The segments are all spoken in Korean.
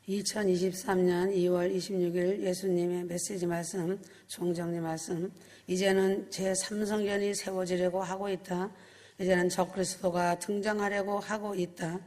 2023년 2월 26일 예수님의 메시지 말씀, 종정리 말씀. 이제는 제3성전이 세워지려고 하고 있다. 이제는 적그리스도가 등장하려고 하고 있다.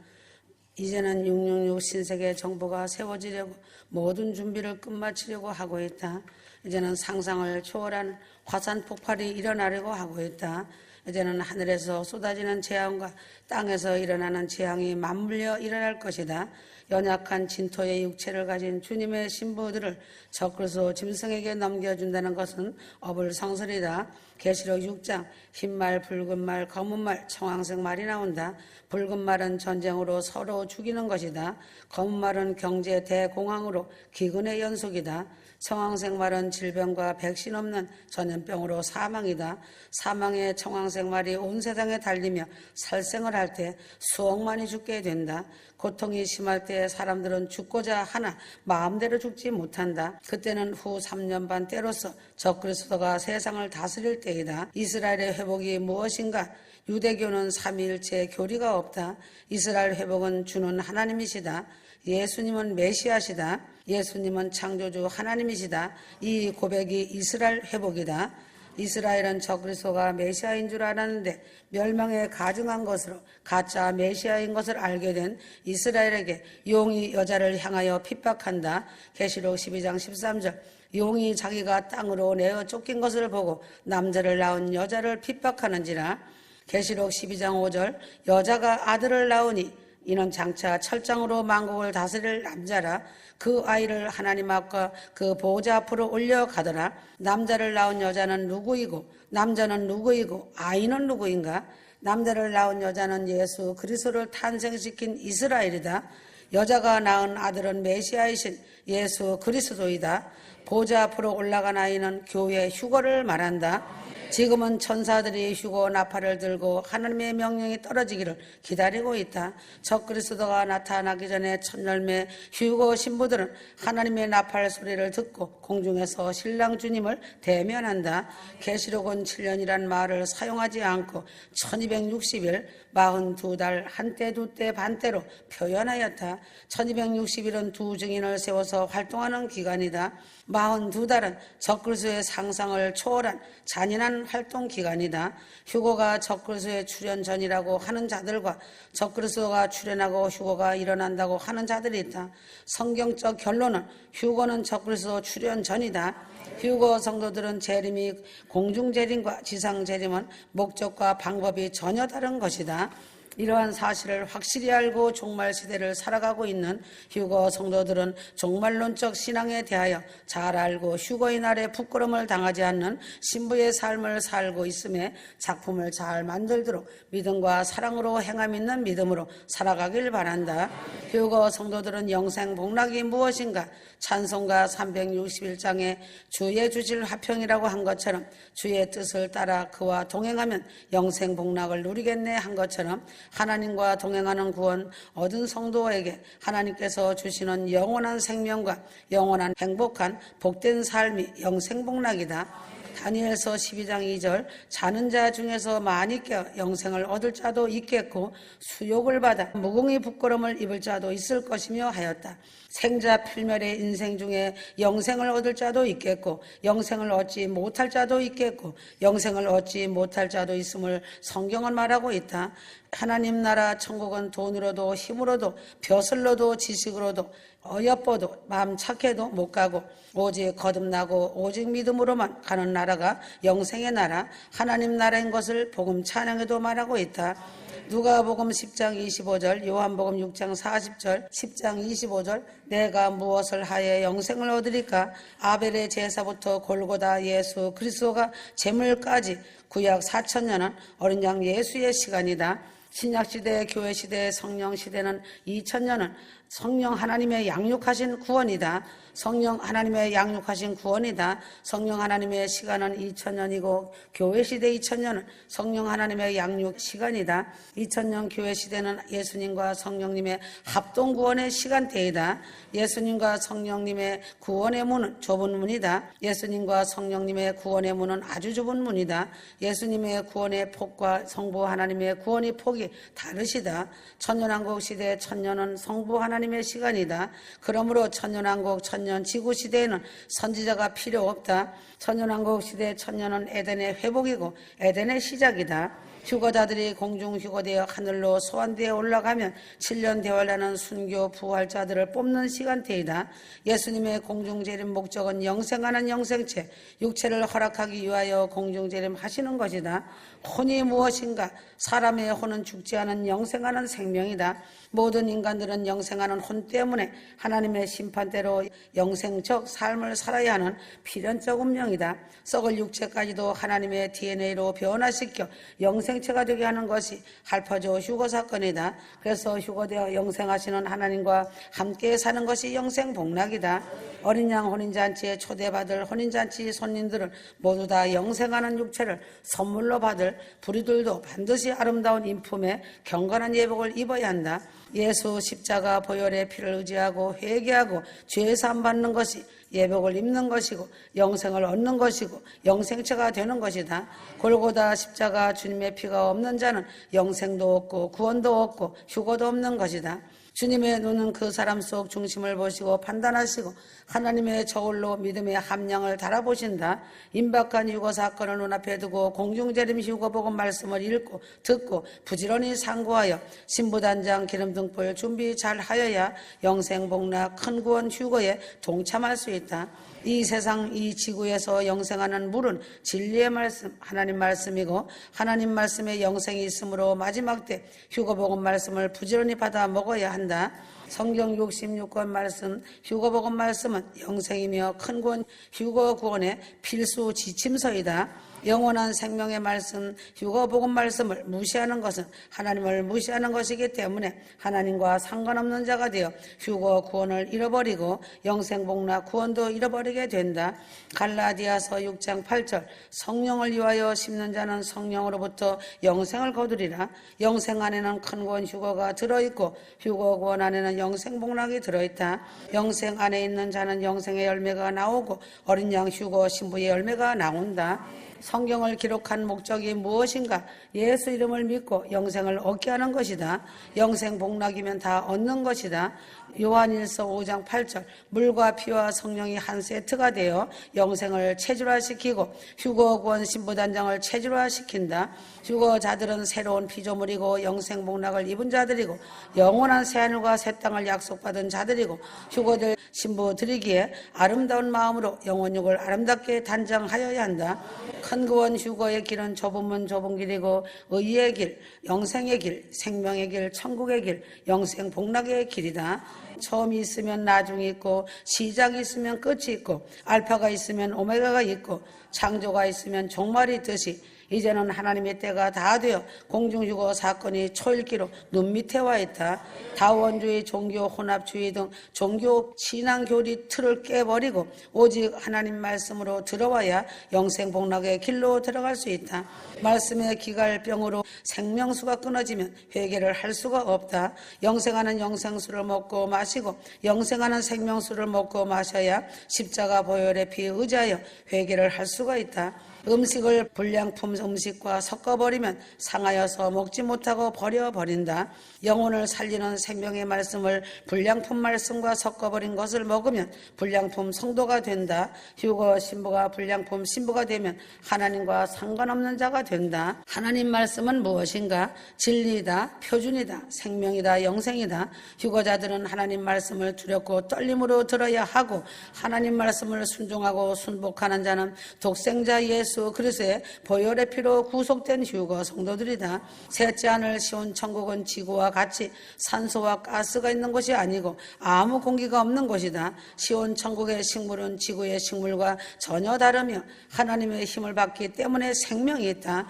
이제는 666 신세계 정부가 세워지려고 모든 준비를 끝마치려고 하고 있다. 이제는 상상을 초월한 화산 폭발이 일어나려고 하고 있다. 이제는 하늘에서 쏟아지는 재앙과 땅에서 일어나는 재앙이 맞물려 일어날 것이다. 연약한 진토의 육체를 가진 주님의 신부들을 적그리스도 짐승에게 넘겨준다는 것은 어불성설이다. 계시록 6장 흰말, 붉은 말, 검은 말, 청황색 말이 나온다. 붉은 말은 전쟁으로 서로 죽이는 것이다. 검은 말은 경제 대공황으로 기근의 연속이다. 청황색 말은 질병과 백신 없는 전염병으로 사망이다. 사망의 청황색 말이 온 세상에 달리며 살생을 할 때 수억만이 죽게 된다. 고통이 심할 때 사람들은 죽고자 하나 마음대로 죽지 못한다. 그때는 후 3년 반 때로서 적그리스도가 세상을 다스릴 때이다. 이스라엘의 회복이 무엇인가? 유대교는 삼위일체 교리가 없다. 이스라엘 회복은 주는 하나님이시다. 예수님은 메시아시다. 예수님은 창조주 하나님이시다. 이 고백이 이스라엘 회복이다. 이스라엘은 적그리스도가 메시아인 줄 알았는데 멸망에 가증한 것으로 가짜 메시아인 것을 알게 된 이스라엘에게 용이 여자를 향하여 핍박한다. 계시록 12장 13절 용이 자기가 땅으로 내어 쫓긴 것을 보고 남자를 낳은 여자를 핍박하는지라. 계시록 12장 5절 여자가 아들을 낳으니 이는 장차 철장으로 만국을 다스릴 남자라. 그 아이를 하나님 앞과 그 보호자 앞으로 올려가더라. 남자를 낳은 여자는 누구이고 남자는 누구이고 아이는 누구인가? 남자를 낳은 여자는 예수 그리스도를 탄생시킨 이스라엘이다. 여자가 낳은 아들은 메시아이신 예수 그리스도이다. 보호자 앞으로 올라간 아이는 교회 휴거를 말한다. 지금은 천사들이 휴거 나팔을 들고 하나님의 명령이 떨어지기를 기다리고 있다. 적그리스도가 나타나기 전에 첫 열매 휴거 신부들은 하나님의 나팔 소리를 듣고 공중에서 신랑 주님을 대면한다. 계시록은 7년이란 말을 사용하지 않고 1260일 42달 한때 두때 반때로 표현하였다. 1260일은 두 증인을 세워서 활동하는 기간이다. 42달은 적그리스도의 상상을 초월한 잔인한 활동 기간이다. 휴거가 적그리스도의 출현 전이라고 하는 자들과 적그리스도가 출현하고 휴거가 일어난다고 하는 자들이 있다. 성경적 결론은 휴거는 적그리스도 출현 전이다. 휴거 성도들은 재림이 공중재림과 지상재림은 목적과 방법이 전혀 다른 것이다. 이러한 사실을 확실히 알고 종말 시대를 살아가고 있는 휴거 성도들은 종말론적 신앙에 대하여 잘 알고 휴거의 날에 부끄러움을 당하지 않는 신부의 삶을 살고 있음에 작품을 잘 만들도록 믿음과 사랑으로 행함 있는 믿음으로 살아가길 바란다. 휴거 성도들은 영생 복락이 무엇인가? 찬송가 361장에 주의 주실 화평이라고 한 것처럼 주의 뜻을 따라 그와 동행하면 영생 복락을 누리겠네 한 것처럼 하나님과 동행하는 구원 얻은 성도에게 하나님께서 주시는 영원한 생명과 영원한 행복한 복된 삶이 영생복락이다. 다니엘서 12장 2절 자는 자 중에서 많이 깨어 영생을 얻을 자도 있겠고 수욕을 받아 무궁히 부끄러움을 입을 자도 있을 것이며 하였다. 생자 필멸의 인생 중에 영생을 얻을 자도 있겠고 영생을 얻지 못할 자도 있겠고 영생을 얻지 못할 자도 있음을 성경은 말하고 있다. 하나님 나라 천국은 돈으로도 힘으로도 벼슬로도 지식으로도 어여뻐도 마음 착해도 못 가고 오직 거듭나고 오직 믿음으로만 가는 나라가 영생의 나라 하나님 나라인 것을 복음 찬양에도 말하고 있다. 누가복음 10장 25절 요한복음 6장 40절 10장 25절 내가 무엇을 하여 영생을 얻으리까? 아벨의 제사부터 골고다 예수 그리스도가 제물까지 구약 4,000년은 어린 양 예수의 시간이다. 신약시대, 교회시대, 성령시대는 2000년은 성령 하나님의 양육하신 구원이다. 성령 하나님의 양육하신 구원이다. 성령 하나님의 시간은 2000년이고 교회시대 2000년은 성령 하나님의 양육 시간이다. 2000년 교회시대는 예수님과 성령님의 합동구원의 시간대이다. 예수님과 성령님의 구원의 문은 좁은 문이다. 예수님과 성령님의 구원의 문은 아주 좁은 문이다. 예수님의 구원의 폭과 성부 하나님의 구원의 폭이 다르시다. 천년왕국 시대 천년은 성부 하나님 하나님의 시간이다. 그러므로 천년왕국 천년 지구 시대에는 선지자가 필요 없다. 천년왕국 시대 천년은 에덴의 회복이고 에덴의 시작이다. 휴거자들이 공중 휴거되어 하늘로 소환되어 올라가면 7년 대활라는 순교 부활자들을 뽑는 시간대이다. 예수님의 공중 재림 목적은 영생하는 영생체, 육체를 허락하기 위하여 공중 재림 하시는 것이다. 혼이 무엇인가? 사람의 혼은 죽지 않은 영생하는 생명이다. 모든 인간들은 영생하는 혼 때문에 하나님의 심판대로 영생적 삶을 살아야 하는 필연적 운명이다. 썩을 육체까지도 하나님의 DNA로 변화시켜 영생체가 되게 하는 것이 할퍼조 휴거 사건이다. 그래서 휴거되어 영생하시는 하나님과 함께 사는 것이 영생복락이다. 어린 양 혼인잔치에 초대받을 혼인잔치 손님들은 모두 다 영생하는 육체를 선물로 받을 부류들도 반드시 아름다운 인품에 경건한 예복을 입어야 한다. 예수 십자가 보혈의 피를 의지하고 회개하고 죄사함 받는 것이 예복을 입는 것이고 영생을 얻는 것이고 영생체가 되는 것이다. 골고다 십자가 주님의 피가 없는 자는 영생도 없고 구원도 없고 휴거도 없는 것이다. 주님의 눈은 그 사람 속 중심을 보시고 판단하시고 하나님의 저울로 믿음의 함량을 달아보신다. 임박한 휴거 사건을 눈앞에 두고 공중재림 휴거복음 말씀을 읽고 듣고 부지런히 상고하여 신부단장 기름등불 준비 잘 하여야 영생복락 큰 구원 휴거에 동참할 수 있다. 이 세상 이 지구에서 영생하는 물은 진리의 말씀 하나님 말씀이고 하나님 말씀에 영생이 있으므로 마지막 때 휴거복음 말씀을 부지런히 받아 먹어야 한다. 성경 66권 말씀 휴거복음 말씀은 영생이며 큰 구원 휴거 구원의 필수 지침서이다. 영원한 생명의 말씀 휴거복음 말씀을 무시하는 것은 하나님을 무시하는 것이기 때문에 하나님과 상관없는 자가 되어 휴거 구원을 잃어버리고 영생복락 구원도 잃어버리게 된다. 갈라디아서 6장 8절 성령을 위하여 심는 자는 성령으로부터 영생을 거두리라. 영생 안에는 큰 구원 휴거가 들어있고 휴거 구원 안에는 영생복락이 들어있다. 영생 안에 있는 자는 영생의 열매가 나오고 어린 양 휴거 신부의 열매가 나온다. 성경을 기록한 목적이 무엇인가? 예수 이름을 믿고 영생을 얻게 하는 것이다. 영생 복락이면 다 얻는 것이다. 요한일서 5장 8절 물과 피와 성령이 한 세트가 되어 영생을 체질화시키고 휴거 구원 신부단장을 체질화시킨다. 휴거자들은 새로운 피조물이고 영생 복락을 입은 자들이고 영원한 새하늘과 새 땅을 약속받은 자들이고 휴거될 신부들이기에 아름다운 마음으로 영혼육을 아름답게 단장하여야 한다. 큰 구원 휴거의 길은 좁은 문 좁은 길이고 의의 길, 영생의 길, 생명의 길, 천국의 길, 영생 복락의 길이다. 처음이 있으면 나중이 있고 시작이 있으면 끝이 있고 알파가 있으면 오메가가 있고 창조가 있으면 종말이 있듯이 이제는 하나님의 때가 다 되어 공중휴거 사건이 초읽기로 눈밑에 와 있다. 다원주의, 종교, 혼합주의 등 종교 신앙교리 틀을 깨버리고 오직 하나님 말씀으로 들어와야 영생복락의 길로 들어갈 수 있다. 말씀의 기갈병으로 생명수가 끊어지면 회개를 할 수가 없다. 영생하는 영생수를 먹고 마시고 영생하는 생명수를 먹고 마셔야 십자가 보혈의 피에 의지하여 회개를 할 수가 있다. 음식을 불량품 음식과 섞어버리면 상하여서 먹지 못하고 버려버린다. 영혼을 살리는 생명의 말씀을 불량품 말씀과 섞어버린 것을 먹으면 불량품 성도가 된다. 휴거 신부가 불량품 신부가 되면 하나님과 상관없는 자가 된다. 하나님 말씀은 무엇인가? 진리이다, 표준이다, 생명이다, 영생이다. 휴거자들은 하나님 말씀을 두렵고 떨림으로 들어야 하고 하나님 말씀을 순종하고 순복하는 자는 독생자 예수 그리스도의 보혈의 피로 구속된 휴거 성도들이다. 셋째 하늘 시온 천국은 지구와 같이 산소와 가스가 있는 것이 아니고 아무 공기가 없는 것이다. 시온 천국의 식물은 지구의 식물과 전혀 다르며 하나님의 힘을 받기 때문에 생명이 있다.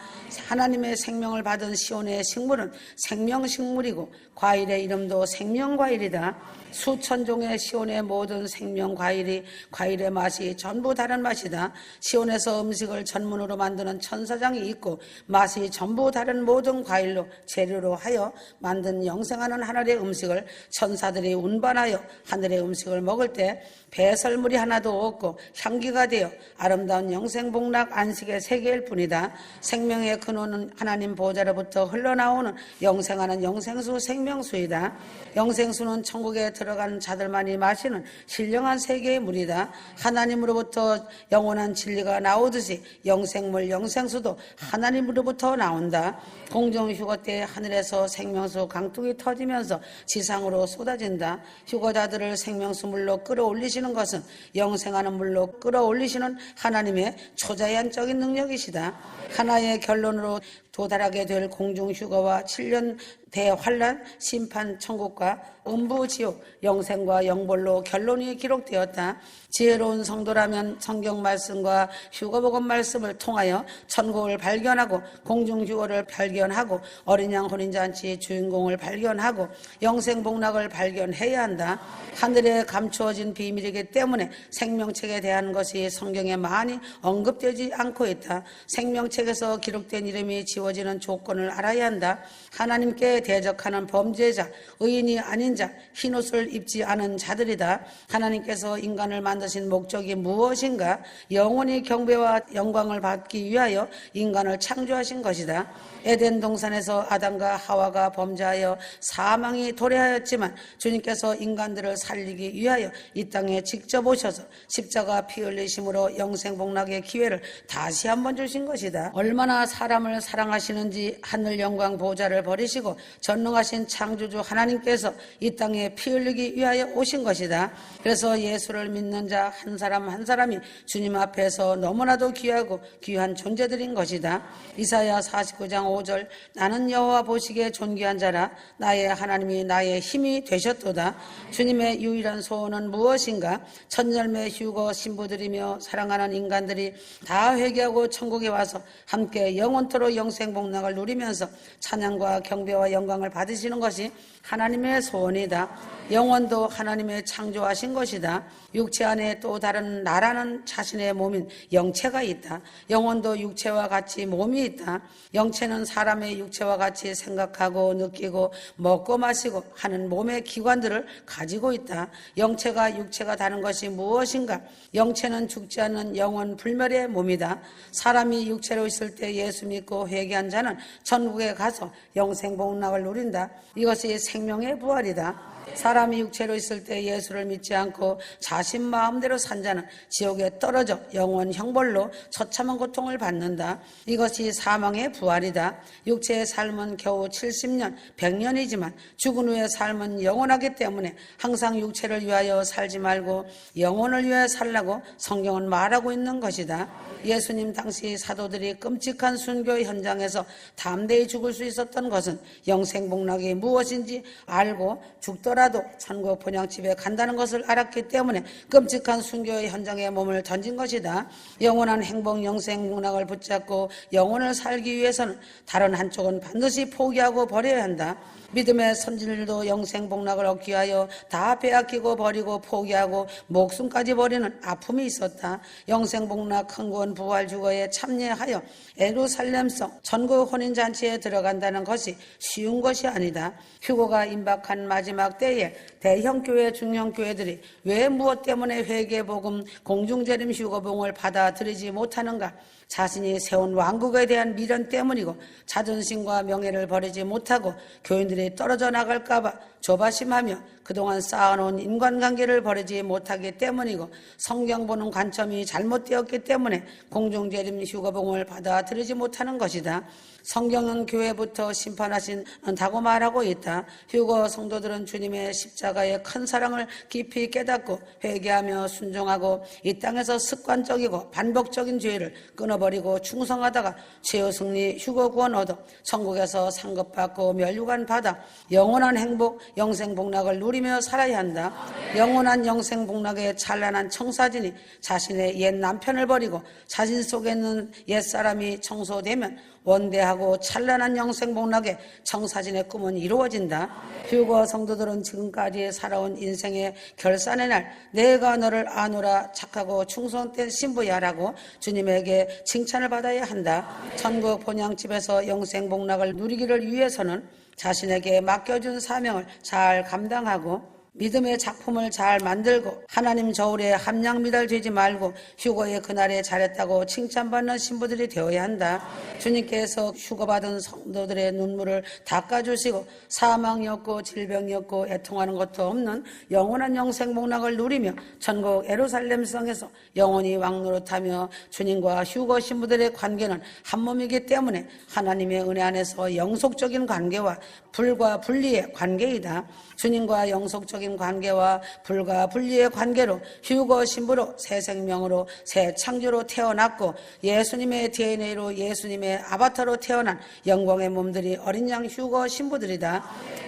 하나님의 생명을 받은 시온의 식물은 생명식물이고 과일의 이름도 생명과일이다. 수천 종의 시온의 모든 생명과일이 과일의 맛이 전부 다른 맛이다. 시온에서 음식을 전문으로 만드는 천사장이 있고 맛이 전부 다른 모든 과일로 재료로 하여 만든 영생하는 하늘의 음식을 천사들이 운반하여 하늘의 음식을 먹을 때 배설물이 하나도 없고 향기가 되어 아름다운 영생복락 안식의 세계일 뿐이다. 생명의 근원은 하나님 보좌로부터 흘러나오는 영생하는 영생수 생명수이다. 영생수는 천국에 들어간 자들만이 마시는 신령한 세계의 물이다. 하나님으로부터 영원한 진리가 나오듯이 영생물 영생수도 하나님으로부터 나온다. 공정휴거 때 하늘에서 생명수 강둑이 터지면서 지상으로 쏟아진다. 휴거자들을 생명수 물로 끌어올리시는 것은 영생하는 물로 끌어올리시는 하나님의 초자연적인 능력이시다. 하나의 결론으로 도달하게 될 공중휴거와 7년 대환란, 심판, 천국과 음부, 지옥, 영생과 영벌로 결론이 기록되었다. 지혜로운 성도라면 성경 말씀과 휴거복음 말씀을 통하여 천국을 발견하고 공중휴거를 발견하고 어린 양 혼인잔치 주인공을 발견하고 영생복락을 발견해야 한다. 하늘에 감추어진 비밀이기 때문에 생명책에 대한 것이 성경에 많이 언급되지 않고 있다. 생명책에서 기록된 이름이 지워지는 조건을 알아야 한다. 하나님께 대적하는 범죄자, 의인이 아닌 자, 흰옷을 입지 않은 자들이다. 하나님께서 인간을 만드신 목적이 무엇인가? 영원히 경배와 영광을 받기 위하여 인간을 창조하신 것이다. 에덴 동산에서 아담과 하와가 범죄하여 사망이 도래하였지만 주님께서 인간들을 살리기 위하여 이 땅에 직접 오셔서 십자가 피 흘리심으로 영생복락의 기회를 다시 한번 주신 것이다. 얼마나 사람을 사랑하시는지 하늘 영광 보좌를 버리시고 전능하신 창조주 하나님께서 이 땅에 피 흘리기 위하여 오신 것이다. 그래서 예수를 믿는 자 한 사람 한 사람이 주님 앞에서 너무나도 귀하고 귀한 존재들인 것이다. 이사야 49장 5절 나는 여호와 보시기에 존귀한 자라 나의 하나님이 나의 힘이 되셨도다. 주님의 유일한 소원은 무엇인가? 천열매 휴거 신부들이며 사랑하는 인간들이 다 회개하고 천국에 와서 함께 영원토록 영생복락을 누리면서 찬양과 경배와 영광을 받으시는 것이 하나님의 소원이다. 영혼도 하나님의 창조하신 것이다. 육체 안에 또 다른 나라는 자신의 몸인 영체가 있다. 영혼도 육체와 같이 몸이 있다. 영체는 사람의 육체와 같이 생각하고 느끼고 먹고 마시고 하는 몸의 기관들을 가지고 있다. 영체가 육체가 다른 것이 무엇인가? 영체는 죽지 않는 영원 불멸의 몸이다. 사람이 육체로 있을 때 예수 믿고 회개한 자는 천국에 가서 영생복락을 누린다. 이것이 생명의 부활이다. 사람이 육체로 있을 때 예수를 믿지 않고 자신 마음대로 산 자는 지옥에 떨어져 영원 형벌로 처참한 고통을 받는다. 이것이 사망의 부활이다. 육체의 삶은 겨우 70년, 100년이지만 죽은 후의 삶은 영원하기 때문에 항상 육체를 위하여 살지 말고 영혼을 위하여 살라고 성경은 말하고 있는 것이다. 예수님 당시 사도들이 끔찍한 순교 현장에서 담대히 죽을 수 있었던 것은 영생복락이 무엇인지 알고 죽더라도 천국 본향집에 간다는 것을 알았기 때문에 끔찍한 순교의 현장에 몸을 던진 것이다. 영원한 행복 영생복락을 붙잡고 영혼을 살기 위해서는 다른 한쪽은 반드시 포기하고 버려야 한다. 믿음의 선진들도 영생복락을 얻기 위하여 다 빼앗기고 버리고 포기하고 목숨까지 버리는 아픔이 있었다. 영생복락 흥군 부활 주거에 참여하여 예루살렘성 천국 혼인잔치에 들어간다는 것이 쉬운 것이 아니다. 휴거가 임박한 마지막 때에 대형교회 중형교회들이 왜 무엇 때문에 회개복음 공중재림 휴거봉을 받아들이지 못하는가? 자신이 세운 왕국에 대한 미련 때문이고 자존심과 명예를 버리지 못하고 교인들이 떨어져 나갈까 봐 조바심하며 그동안 쌓아놓은 인간관계를 버리지 못하기 때문이고 성경 보는 관점이 잘못되었기 때문에 공중재림 휴거봉을 받아들이지 못하는 것이다. 성경은 교회부터 심판하신다고 말하고 있다. 휴거 성도들은 주님의 십자가의 큰 사랑을 깊이 깨닫고 회개하며 순종하고 이 땅에서 습관적이고 반복적인 죄를 끊어버리고 충성하다가 죄의 승리 휴거 구원 얻어 천국에서 상급받고 멸류관 받아 영원한 행복 영생복락을 누리며 살아야 한다. 영원한 영생복락의 찬란한 청사진이 자신의 옛 남편을 버리고 자신 속에 있는 옛사람이 청소되면 원대하고 찬란한 영생복락의 청사진의 꿈은 이루어진다. 휴거 성도들은 지금까지 살아온 인생의 결산의 날 내가 너를 아노라 착하고 충성된 신부야라고 주님에게 칭찬을 받아야 한다. 천국 본향집에서 영생복락을 누리기를 위해서는 자신에게 맡겨준 사명을 잘 감당하고 믿음의 작품을 잘 만들고 하나님 저울에 함량 미달되지 말고 휴거의 그날에 잘했다고 칭찬받는 신부들이 되어야 한다. 주님께서 휴거받은 성도들의 눈물을 닦아주시고 사망이 없고 질병이 없고 애통하는 것도 없는 영원한 영생복락을 누리며 천국 예루살렘 성에서 영원히 왕노릇하며 주님과 휴거 신부들의 관계는 한 몸이기 때문에 하나님의 은혜 안에서 영속적인 관계와 불과 분리의 관계이다. 주님과 영속적인 관계와 불과 분리의 관계로 휴거 신부로 새 생명으로 새 창조로 태어났고 예수님의 DNA로 예수님의 아바타로 태어난 영광의 몸들이 어린 양 휴거 신부들이다.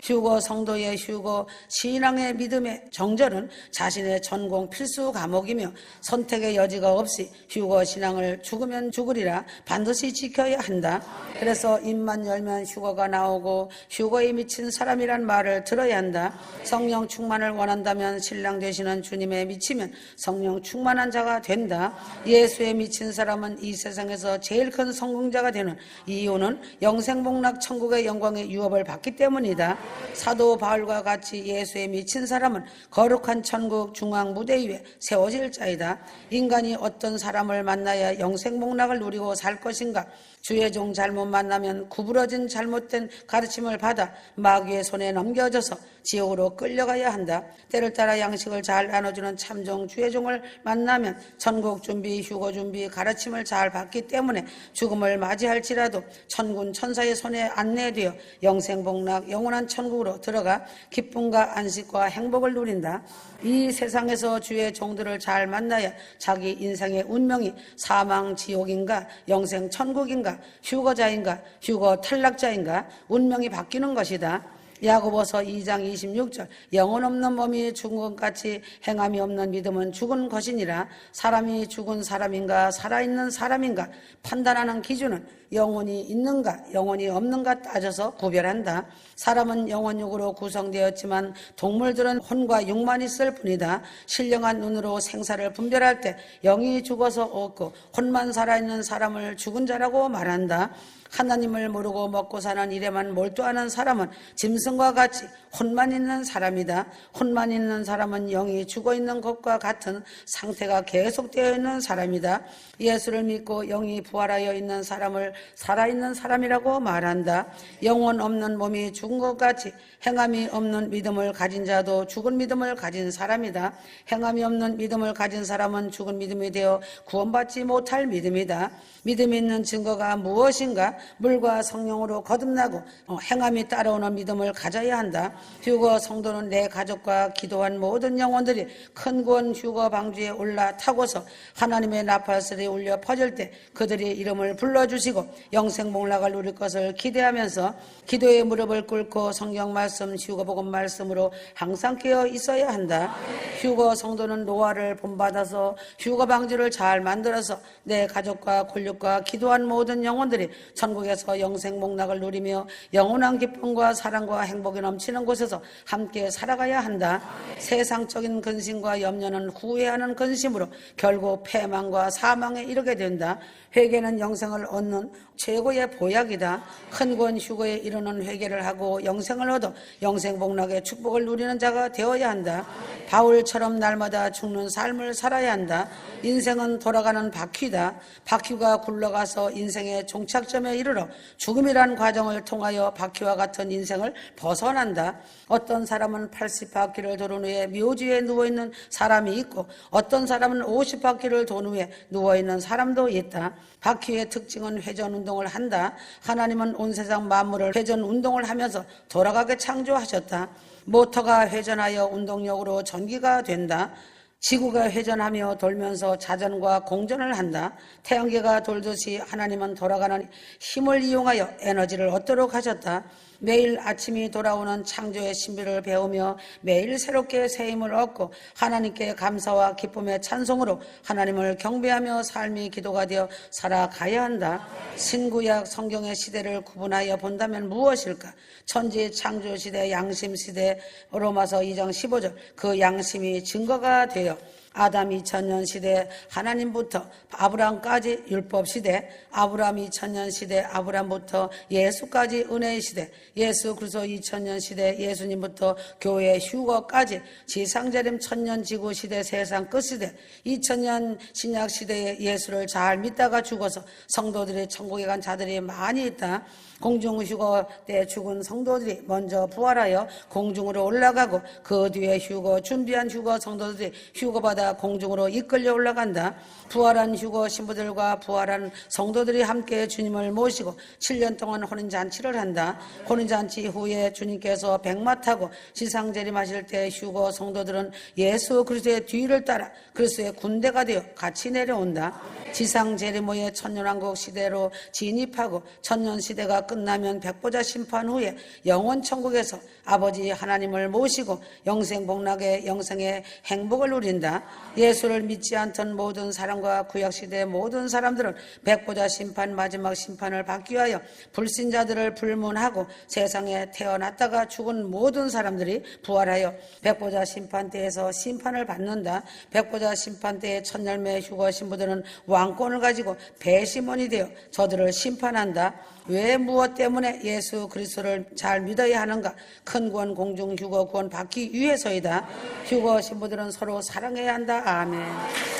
휴거 성도의 휴거 신앙의 믿음의 정절은 자신의 전공 필수 과목이며 선택의 여지가 없이 휴거 신앙을 죽으면 죽으리라 반드시 지켜야 한다. 그래서 입만 열면 휴거가 나오고 휴거에 미친 사람이란 말을 들어야 한다. 성령 충만을 원한다면 신랑 되시는 주님에 미치면 성령 충만한 자가 된다. 예수에 미친 사람은 이 세상에서 제일 큰 성공자가 되는 이유는 영생복락 천국의 영광의 유업을 받기 때문이다. 사도 바울과 같이 예수에 미친 사람은 거룩한 천국 중앙 무대 위에 세워질 자이다. 인간이 어떤 사람을 만나야 영생복락을 누리고 살 것인가? 주의 종 잘못 만나면 구부러진 잘못된 가르침을 받아 마귀의 손에 넘겨져서 지옥으로 끌려가야 한다. 때를 따라 양식을 잘 나눠주는 참종 주의 종을 만나면 천국 준비, 휴거 준비, 가르침을 잘 받기 때문에 죽음을 맞이할지라도 천군 천사의 손에 안내되어 영생복락 영원한 천국으로 들어가 기쁨과 안식과 행복을 누린다. 이 세상에서 주의 종들을 잘 만나야 자기 인생의 운명이 사망 지옥인가 영생 천국인가 휴거자인가 휴거 탈락자인가 운명이 바뀌는 것이다. 야고보서 2장 26절 영혼 없는 몸이 죽은 것 같이 행함이 없는 믿음은 죽은 것이니라. 사람이 죽은 사람인가 살아있는 사람인가 판단하는 기준은 영혼이 있는가 영혼이 없는가 따져서 구별한다. 사람은 영혼육으로 구성되었지만 동물들은 혼과 육만 있을 뿐이다. 신령한 눈으로 생사를 분별할 때 영이 죽어서 없고 혼만 살아있는 사람을 죽은 자라고 말한다. 하나님을 모르고 먹고 사는 일에만 몰두하는 사람은 짐승과 같이 혼만 있는 사람이다. 혼만 있는 사람은 영이 죽어있는 것과 같은 상태가 계속되어 있는 사람이다. 예수를 믿고 영이 부활하여 있는 사람을 살아있는 사람이라고 말한다. 영혼 없는 몸이 죽은 것 같이 행함이 없는 믿음을 가진 자도 죽은 믿음을 가진 사람이다. 행함이 없는 믿음을 가진 사람은 죽은 믿음이 되어 구원받지 못할 믿음이다. 믿음이 있는 증거가 무엇인가? 물과 성령으로 거듭나고 행함이 따라오는 믿음을 가져야 한다. 휴거 성도는 내 가족과 기도한 모든 영혼들이 큰 구원 휴거 방주에 올라타고서 하나님의 나팔소리 울려 퍼질 때 그들의 이름을 불러주시고 영생복락을 누릴 것을 기대하면서 기도의 무릎을 꿇고 성경 말씀 휴거 복음 말씀으로 항상 깨어 있어야 한다. 휴거 성도는 노아를 본받아서 휴거 방주를 잘 만들어서 내 가족과 권력과 기도한 모든 영혼들이 천국에서 영생복락을 누리며 영원한 기쁨과 사랑과 행복이 넘치는 곳에서 함께 살아가야 한다. 세상적인 근심과 염려는 후회하는 근심으로 결국 패망과 사망에 이르게 된다. 회개는 영생을 얻는 최고의 보약이다. 큰 구원 휴거에 이르는 회개를 하고 영생을 얻어 영생복락의 축복을 누리는 자가 되어야 한다. 바울처럼 날마다 죽는 삶을 살아야 한다. 인생은 돌아가는 바퀴다. 바퀴가 굴러가서 인생의 종착점에 이르러 죽음이란 과정을 통하여 바퀴와 같은 인생을 벗어난다. 어떤 사람은 80바퀴를 도는 후에 묘지에 누워있는 사람이 있고 어떤 사람은 50바퀴를 도는 후에 누워있는 사람도 있다. 바퀴의 특징은 회전 운동을 한다. 하나님은 온 세상 만물을 회전 운동을 하면서 돌아가게 창조하셨다. 모터가 회전하여 운동력으로 전기가 된다. 지구가 회전하며 돌면서 자전과 공전을 한다. 태양계가 돌듯이 하나님은 돌아가는 힘을 이용하여 에너지를 얻도록 하셨다. 매일 아침이 돌아오는 창조의 신비를 배우며 매일 새롭게 새 힘을 얻고 하나님께 감사와 기쁨의 찬송으로 하나님을 경배하며 삶이 기도가 되어 살아가야 한다. 신구약 성경의 시대를 구분하여 본다면 무엇일까? 천지 창조 시대, 양심 시대, 로마서 2장 15절 그 양심이 증거가 되어 아담 2000년 시대 하나님부터 아브라함까지 율법 시대, 아브라함 2000년 시대 아브라함부터 예수까지 은혜의 시대, 예수 그리스도 2000년 시대 예수님부터 교회 휴거까지 지상재림 1000년 지구 시대 세상 끝 시대, 2000년 신약 시대에 예수를 잘 믿다가 죽어서 성도들이 천국에 간 자들이 많이 있다. 공중휴거 때 죽은 성도들이 먼저 부활하여 공중으로 올라가고 그 뒤에 휴거 준비한 휴거 성도들이 휴거받아 공중으로 이끌려 올라간다. 부활한 휴거 신부들과 부활한 성도들이 함께 주님을 모시고 7년 동안 혼인잔치를 한다. 혼인잔치 후에 주님께서 백마 타고 지상재림하실 때 휴거 성도들은 예수 그리스도의 뒤를 따라 그리스도의 군대가 되어 같이 내려온다. 지상재림 후에 천년왕국 시대로 진입하고 천년시대가 끝나면 백보자 심판 후에 영원천국에서 아버지 하나님을 모시고 영생복락의 영생의 행복을 누린다. 예수를 믿지 않던 모든 사람과 구약시대의 모든 사람들은 백보자 심판 마지막 심판을 받기 위하여 불신자들을 불문하고 세상에 태어났다가 죽은 모든 사람들이 부활하여 백보자 심판대에서 심판을 받는다. 백보자 심판대의 첫 열매 휴거 신부들은 왕권을 가지고 배심원이 되어 저들을 심판한다. 왜 무엇 때문에 예수 그리스도를 잘 믿어야 하는가? 큰 구원 공중 휴거 구원 받기 위해서이다. 휴거 신부들은 서로 사랑해야 한다. 아멘.